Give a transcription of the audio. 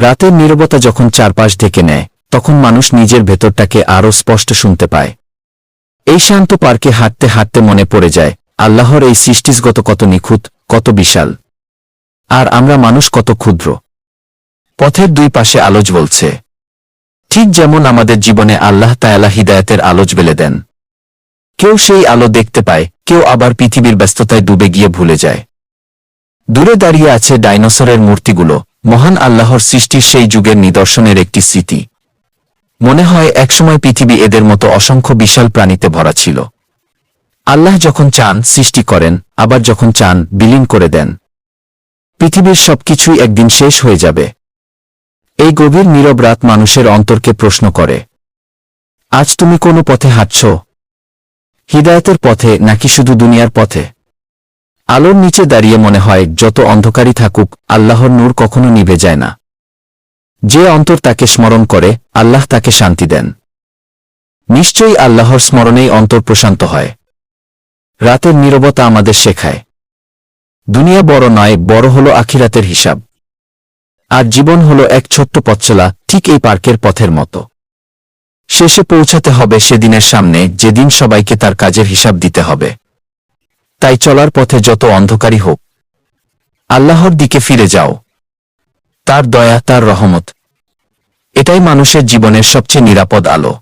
রাতের নীরবতা যখন চারপাশ ঢেকে নেয় তখন মানুষ নিজের ভেতরটাকে আরও স্পষ্ট শুনতে পায়। এই শান্ত পার্কে হাঁটতে হাঁটতে মনে পড়ে যায় আল্লাহর এই সৃষ্টিজগত কত নিখুঁত, কত বিশাল, আর আমরা মানুষ কত ক্ষুদ্র। পথের দুই পাশে আলো জ্বলছে, ঠিক যেমন আমাদের জীবনে আল্লাহ তাআলা হিদায়াতের আলো জ্বেলে দেন। কেউ সেই আলো দেখতে পায়, কেউ আবার পৃথিবীর ব্যস্ততায় ডুবে গিয়ে ভুলে যায়। দূরে দাঁড়িয়ে আছে ডাইনোসরের মূর্তিগুলো, মহান আল্লাহর সৃষ্টির সেই যুগের নিদর্শনের একটি স্মৃতি। মনে হয় একসময় পৃথিবী এদের মতো অসংখ্য বিশাল প্রাণীতে ভরা ছিল। আল্লাহ যখন চান সৃষ্টি করেন, আবার যখন চান বিলীন করে দেন। পৃথিবীর সবকিছুই একদিন শেষ হয়ে যাবে। এই গভীর নীরব রাত মানুষের অন্তরকে প্রশ্ন করে, আজ তুমি কোন পথে হাঁটছ? হিদায়াতের পথে নাকি শুধু দুনিয়ার পথে? আলোর নিচে দাঁড়িয়ে মনে হয় যত অন্ধকারই থাকুক আল্লাহর নূর কখনো নিভে যায় না। যে অন্তর তাকে স্মরণ করে আল্লাহ তাকে শান্তি দেন। নিশ্চয়ই আল্লাহর স্মরণেই অন্তর প্রশান্ত হয়। রাতের নীরবতা আমাদের শেখায়, দুনিয়া বড় নয়, বড় হলো আখিরাতের হিসাব। আর জীবন হলো এক ছোট্ট পথচলা, ঠিক এই পার্কের পথের মতো। শেষে পৌঁছাতে হবে সেদিনের সামনে, যেদিন সবাইকে তার কাজের হিসাব দিতে হবে। তাই চলার পথে যত অন্ধকারই হোক, আল্লাহর দিকে ফিরে যাও। তার দয়া, তার রহমত, এটাই মানুষের জীবনের সবচেয়ে নিরাপদ আলো।